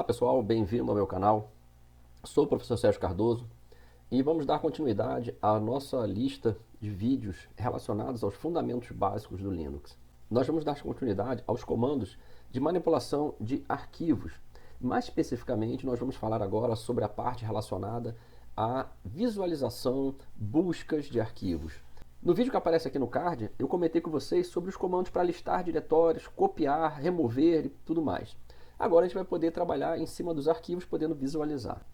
Olá pessoal, bem-vindo ao meu canal. Sou o professor Sérgio Cardoso e vamos dar continuidade à nossa lista de vídeos relacionados aos fundamentos básicos do Linux. Nós vamos dar continuidade aos comandos de manipulação de arquivos. Mais especificamente, nós vamos falar agora sobre a parte relacionada à visualização, buscas de arquivos. No vídeo que aparece aqui no card, eu comentei com vocês sobre os comandos para listar diretórios, copiar, remover e tudo mais. Agora a gente vai poder trabalhar em cima dos arquivos, podendo visualizar.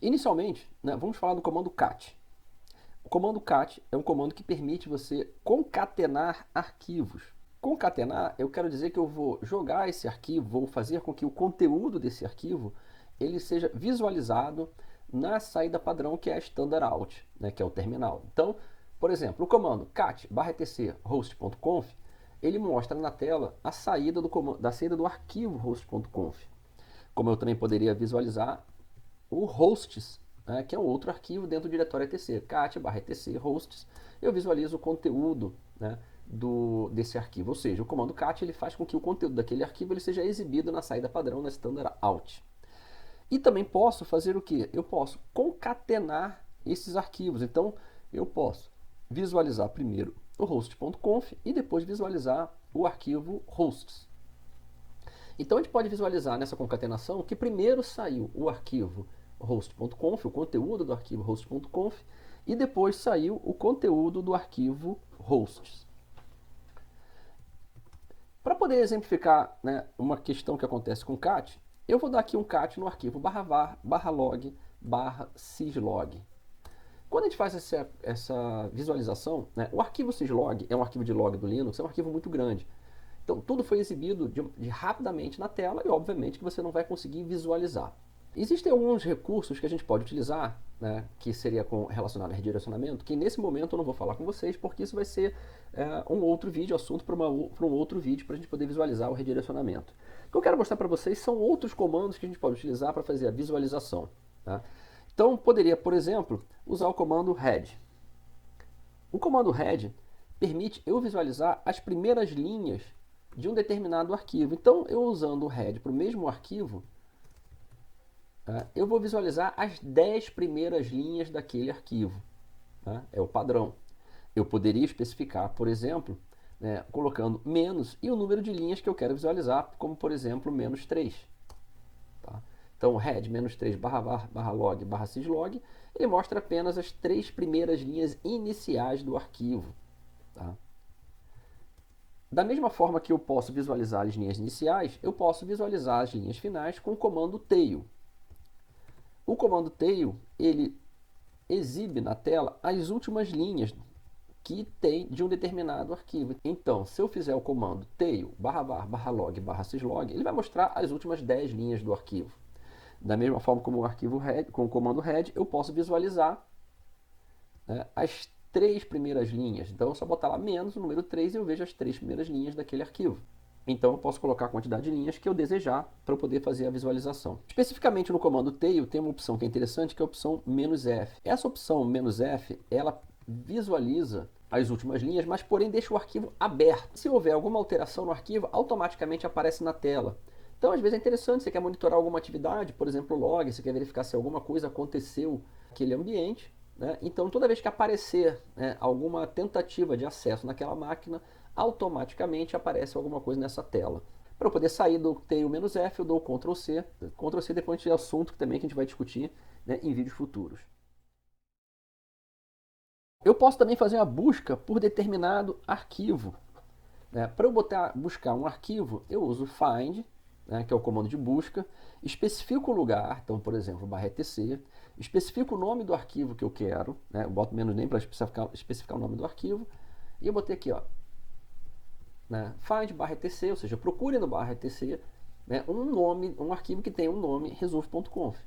Inicialmente, vamos falar do comando cat. O comando cat é um comando que permite você concatenar arquivos. Concatenar, eu quero dizer que eu vou jogar esse arquivo, vou fazer com que o conteúdo desse arquivo ele seja visualizado na saída padrão, que é a standard out, que é o terminal. Então, por exemplo, o comando cat/etc host.conf ele mostra na tela a saída da saída do arquivo host.conf. Como eu também poderia visualizar o hosts, que é um outro arquivo dentro do diretório etc. cat/etc hosts, eu visualizo o conteúdo desse arquivo. Ou seja, o comando cat ele faz com que o conteúdo daquele arquivo ele seja exibido na saída padrão, na standard out. E também posso fazer o quê? Eu posso concatenar esses arquivos. Então, eu posso visualizar primeiro o host.conf e depois visualizar o arquivo hosts. Então a gente pode visualizar nessa concatenação que primeiro saiu o arquivo host.conf, o conteúdo do arquivo host.conf, e depois saiu o conteúdo do arquivo hosts. Para poder exemplificar uma questão que acontece com cat, eu vou dar aqui um cat no arquivo /var, /log, /syslog. Quando a gente faz essa visualização, o arquivo syslog é um arquivo de log do Linux, é um arquivo muito grande. Então, tudo foi exibido rapidamente na tela e, obviamente, que você não vai conseguir visualizar. Existem alguns recursos que a gente pode utilizar, que seria relacionado a redirecionamento, que nesse momento eu não vou falar com vocês, porque isso vai ser um outro vídeo, assunto para um outro vídeo, para a gente poder visualizar o redirecionamento. O que eu quero mostrar para vocês são outros comandos que a gente pode utilizar para fazer a visualização. Tá? Então, poderia, por exemplo, usar o comando head. O comando head permite eu visualizar as primeiras linhas de um determinado arquivo. Então, eu usando o head para o mesmo arquivo, eu vou visualizar as 10 primeiras linhas daquele arquivo. É o padrão. Eu poderia especificar, por exemplo, colocando menos e o número de linhas que eu quero visualizar, como, por exemplo, -3. Tá? Então, o head -3 /var, /log, /syslog, ele mostra apenas as 3 primeiras linhas iniciais do arquivo. Tá? Da mesma forma que eu posso visualizar as linhas iniciais, eu posso visualizar as linhas finais com o comando tail. O comando tail, ele exibe na tela as últimas linhas que tem de um determinado arquivo. Então, se eu fizer o comando tail /var, /log, /syslog, ele vai mostrar as últimas 10 linhas do arquivo. Da mesma forma como o arquivo head, com o comando head, eu posso visualizar as 3 primeiras linhas. Então, eu só botar lá menos o número 3 e eu vejo as 3 primeiras linhas daquele arquivo. Então, eu posso colocar a quantidade de linhas que eu desejar para eu poder fazer a visualização. Especificamente no comando tail, tem uma opção que é interessante, que é a opção "-f". Essa opção "-f", ela visualiza as últimas linhas, mas porém deixa o arquivo aberto. Se houver alguma alteração no arquivo, automaticamente aparece na tela. Então, às vezes é interessante, você quer monitorar alguma atividade, por exemplo, o log, você quer verificar se alguma coisa aconteceu naquele ambiente. Então, toda vez que aparecer alguma tentativa de acesso naquela máquina, automaticamente aparece alguma coisa nessa tela. Para eu poder sair do tail "-f", eu dou Ctrl C. Ctrl C depois de assunto também que a gente vai discutir em vídeos futuros. Eu posso também fazer uma busca por determinado arquivo. Para eu buscar um arquivo, eu uso find, que é o comando de busca, especifico o lugar, então, por exemplo, /etc, especifico o nome do arquivo que eu quero, eu boto -nem para especificar o nome do arquivo, e eu botei aqui, find /etc, ou seja, procure no /etc um arquivo que tenha um nome resolve.conf.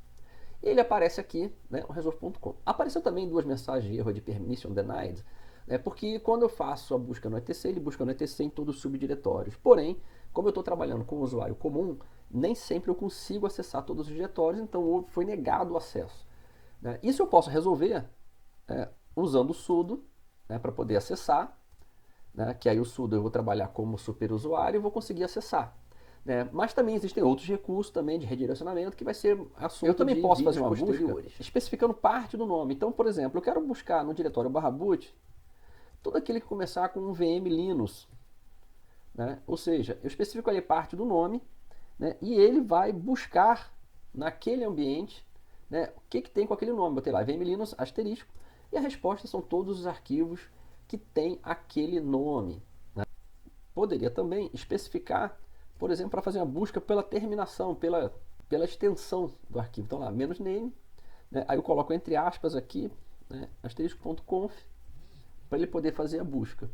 E ele aparece aqui, o resolve.conf. Apareceu também 2 mensagens de erro de permission denied, porque quando eu faço a busca no etc, ele busca no etc em todos os subdiretórios. Porém, como eu estou trabalhando com um usuário comum, nem sempre eu consigo acessar todos os diretórios, então foi negado o acesso. Isso eu posso resolver usando o sudo para poder acessar, que aí o sudo eu vou trabalhar como superusuário e vou conseguir acessar. né? Mas também existem outros recursos também de redirecionamento que vai ser assunto. Eu também posso fazer uma busca especificando parte do nome. Então, por exemplo, eu quero buscar no diretório /boot tudo aquele que começar com um VM Linux, né? Ou seja, eu especifico ali parte do nome, né? E ele vai buscar naquele ambiente, né, o que tem com aquele nome. Botei lá VM Linux asterisco e a resposta são todos os arquivos que tem aquele nome, né? Poderia também especificar, por exemplo, para fazer uma busca pela terminação, pela extensão do arquivo. Então lá, -name, né? Aí eu coloco entre aspas aqui, né, asterisco.conf, para ele poder fazer a busca,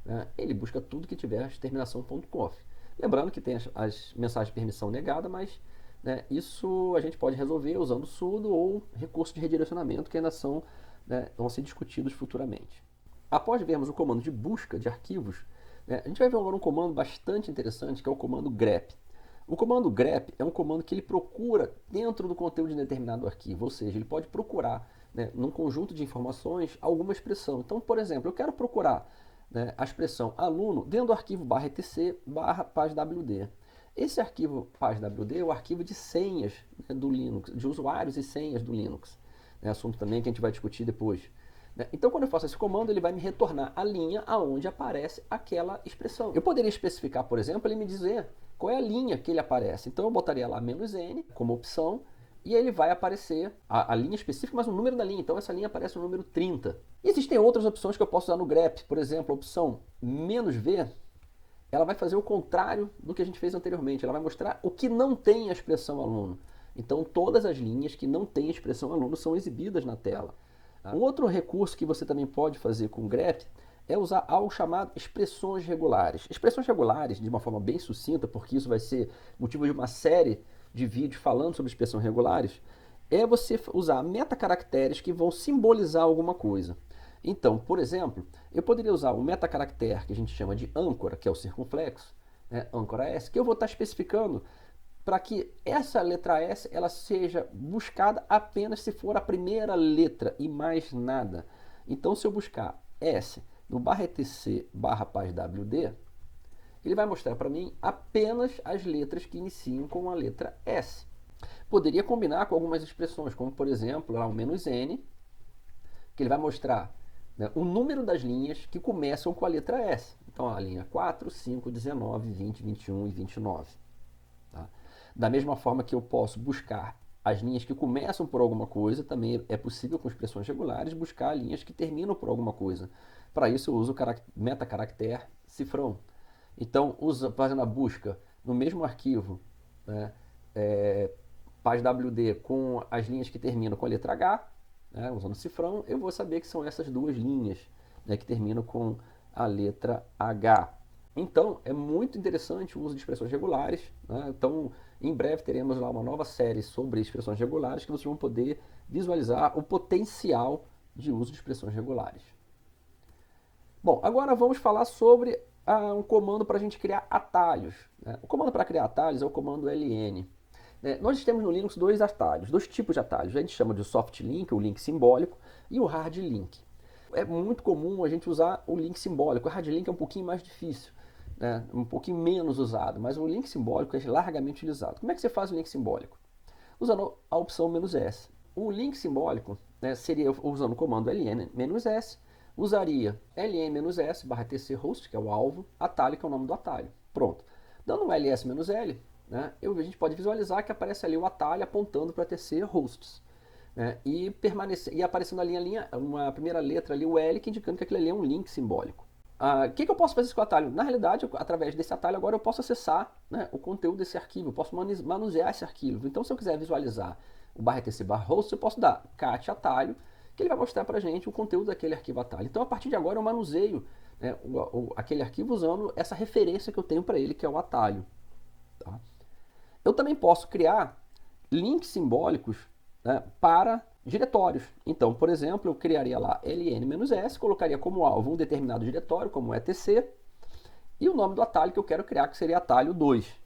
né? Ele busca tudo que tiver a terminação .conf. Lembrando que tem as mensagens de permissão negada, mas, né, isso a gente pode resolver usando sudo ou recurso de redirecionamento que ainda são, né, vão ser discutidos futuramente. Após vermos o comando de busca de arquivos, né, a gente vai ver agora um comando bastante interessante que é o comando grep. O comando grep é um comando que ele procura dentro do conteúdo de determinado arquivo, ou seja, ele pode procurar, né, num conjunto de informações alguma expressão. Então, por exemplo, eu quero procurar, né, a expressão aluno dentro do arquivo /etc/paswd. Esse arquivo paswd é o arquivo de senhas, né, do Linux, de usuários e senhas do Linux. É assunto também que a gente vai discutir depois. Então, quando eu faço esse comando, ele vai me retornar a linha aonde aparece aquela expressão. Eu poderia especificar, por exemplo, ele me dizer qual é a linha que ele aparece. Então, eu botaria lá "-n" como opção, e ele vai aparecer a linha específica, mas o número da linha. Então, essa linha aparece no número 30. Existem outras opções que eu posso usar no grep. Por exemplo, a opção "-v", ela vai fazer o contrário do que a gente fez anteriormente. Ela vai mostrar o que não tem a expressão aluno. Então, todas as linhas que não têm a expressão aluno são exibidas na tela. Um outro recurso que você também pode fazer com o grep é usar algo chamado expressões regulares. Expressões regulares, de uma forma bem sucinta, porque isso vai ser motivo de uma série de vídeos falando sobre expressões regulares, é você usar metacaracteres que vão simbolizar alguma coisa. Então, por exemplo, eu poderia usar o metacaractere que a gente chama de âncora, que é o circunflexo, né, âncora S, que eu vou estar especificando para que essa letra S ela seja buscada apenas se for a primeira letra e mais nada. Então, se eu buscar S no /etc/paswd, ele vai mostrar para mim apenas as letras que iniciam com a letra S. Poderia combinar com algumas expressões, como por exemplo, lá o "-n", que ele vai mostrar, né, o número das linhas que começam com a letra S. Então, a linha 4, 5, 19, 20, 21 e 29. Tá? Da mesma forma que eu posso buscar as linhas que começam por alguma coisa, também é possível com expressões regulares buscar linhas que terminam por alguma coisa. Para isso eu uso o metacaractere cifrão. Então, fazendo a busca no mesmo arquivo, né, paswd com as linhas que terminam com a letra H, né, usando cifrão, eu vou saber que são essas duas linhas, né, que terminam com a letra H. Então, é muito interessante o uso de expressões regulares, né? Então, em breve teremos lá uma nova série sobre expressões regulares que vocês vão poder visualizar o potencial de uso de expressões regulares. Bom, agora vamos falar sobre um comando para a gente criar atalhos, né? O comando para criar atalhos é o comando ln. Nós temos no Linux dois atalhos, dois tipos de atalhos. A gente chama de soft link, o link simbólico, e o hard link. É muito comum a gente usar o link simbólico. O hard link é um pouquinho mais difícil, né? Um pouquinho menos usado, mas o link simbólico é largamente utilizado. Como é que você faz o link simbólico? Usando a opção "-s". O link simbólico, né, seria usando o comando ln-s, usaria ln-s /tc host, que é o alvo, atalho, que é o nome do atalho. Pronto. Dando um ls-l, né, a gente pode visualizar que aparece ali o atalho apontando para tc hosts. Né, e aparecendo ali uma primeira letra ali, o L, que indicando que aquilo ali é um link simbólico. O que eu posso fazer com o atalho? Na realidade, através desse atalho, agora eu posso acessar, né, o conteúdo desse arquivo, eu posso manusear esse arquivo. Então, se eu quiser visualizar o /tc/host, eu posso dar cat atalho, que ele vai mostrar para a gente o conteúdo daquele arquivo atalho. Então, a partir de agora, eu manuseio, né, aquele arquivo usando essa referência que eu tenho para ele, que é o atalho. Tá? Eu também posso criar links simbólicos, né, para diretórios. Então, por exemplo, eu criaria lá ln-s, colocaria como alvo um determinado diretório, como etc, e o nome do atalho que eu quero criar, que seria atalho 2.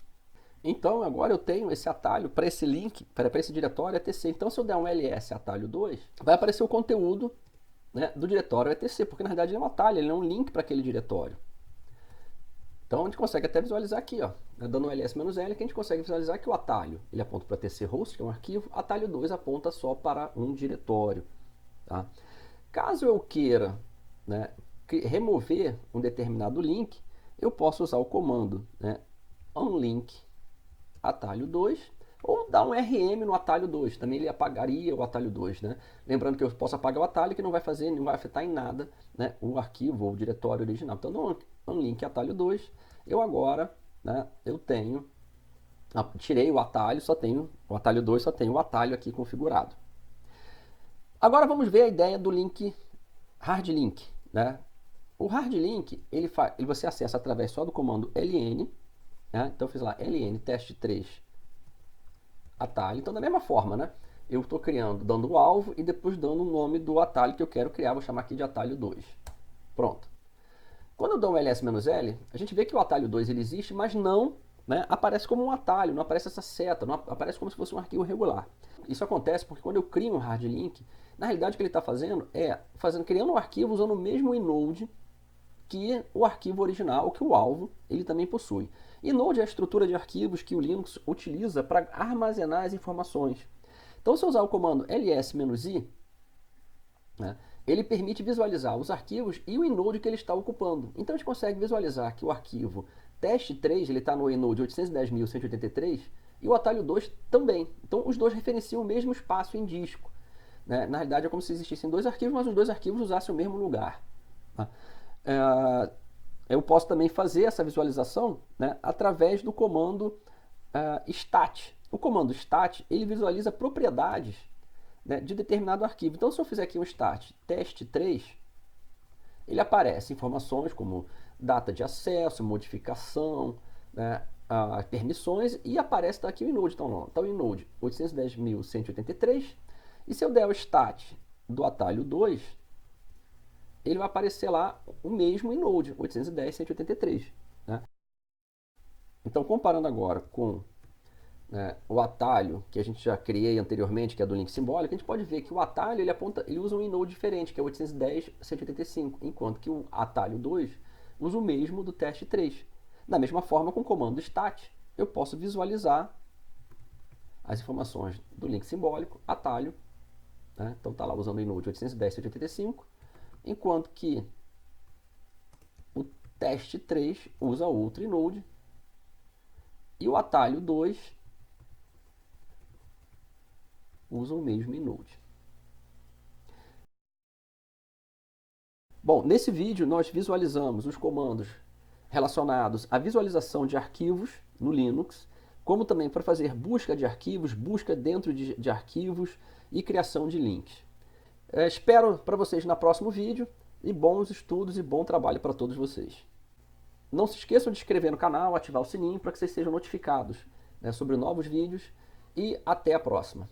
Então, agora eu tenho esse atalho para esse link, para esse diretório etc. Então, se eu der um ls atalho 2, vai aparecer o conteúdo, né, do diretório etc, porque na realidade ele é um atalho, ele é um link para aquele diretório. Então a gente consegue até visualizar aqui, ó, dando um ls-l, que a gente consegue visualizar que o atalho ele aponta para tc host, que é um arquivo, atalho 2 aponta só para um diretório. Tá? Caso eu queira, né, remover um determinado link, eu posso usar o comando, né, unlink atalho 2, ou dar um RM no atalho 2, também ele apagaria o atalho 2, né? Lembrando que eu posso apagar o atalho que não vai afetar em nada, né, o arquivo ou o diretório original. Então, no unlink atalho 2, eu agora, né, eu tenho, tirei o atalho, só tenho o atalho 2, só tenho o atalho aqui configurado. Agora vamos ver a ideia do link hard link, né? O hard link, você acessa através só do comando ln, né? Então eu fiz lá ln test3 atalho. Então da mesma forma, né? Eu estou criando, dando o alvo e depois dando o nome do atalho que eu quero criar, vou chamar aqui de atalho 2. Pronto. Quando eu dou um ls-l, a gente vê que o atalho 2 ele existe, mas não, né, aparece como um atalho, não aparece essa seta, não aparece como se fosse um arquivo regular. Isso acontece porque quando eu crio um hard link, na realidade o que ele está fazendo é criando um arquivo usando o mesmo inode que o arquivo original, que o alvo, ele também possui. Inode é a estrutura de arquivos que o Linux utiliza para armazenar as informações. Então, se eu usar o comando ls-i, né, ele permite visualizar os arquivos e o inode que ele está ocupando. Então, a gente consegue visualizar que o arquivo test3 ele está no inode 810.183 e o atalho 2 também. Então, os dois referenciam o mesmo espaço em disco. Né? Na realidade, é como se existissem dois arquivos, mas os dois arquivos usassem o mesmo lugar. Tá? Eu posso também fazer essa visualização, né, através do comando stat. O comando stat ele visualiza propriedades, né, de determinado arquivo. Então, se eu fizer aqui um stat test3, ele aparece informações como data de acesso, modificação, né, permissões, e aparece aqui o inode. Então, o inode 810.183, e se eu der o stat do atalho 2, ele vai aparecer lá o mesmo inode, 810.183. Né? Então, comparando agora com, né, o atalho que a gente já criei anteriormente, que é do link simbólico, a gente pode ver que o atalho ele usa um inode diferente, que é 810.185, enquanto que o atalho 2 usa o mesmo do teste 3. Da mesma forma, com o comando stat, eu posso visualizar as informações do link simbólico, atalho, né? Então está lá usando o inode 810.185, enquanto que o teste 3 usa outro inode e o atalho 2 usa o mesmo inode. Bom, nesse vídeo nós visualizamos os comandos relacionados à visualização de arquivos no Linux, como também para fazer busca de arquivos, busca dentro de arquivos e criação de links. Espero para vocês no próximo vídeo e bons estudos e bom trabalho para todos vocês. Não se esqueçam de se inscrever no canal, ativar o sininho para que vocês sejam notificados, né, sobre novos vídeos e até a próxima.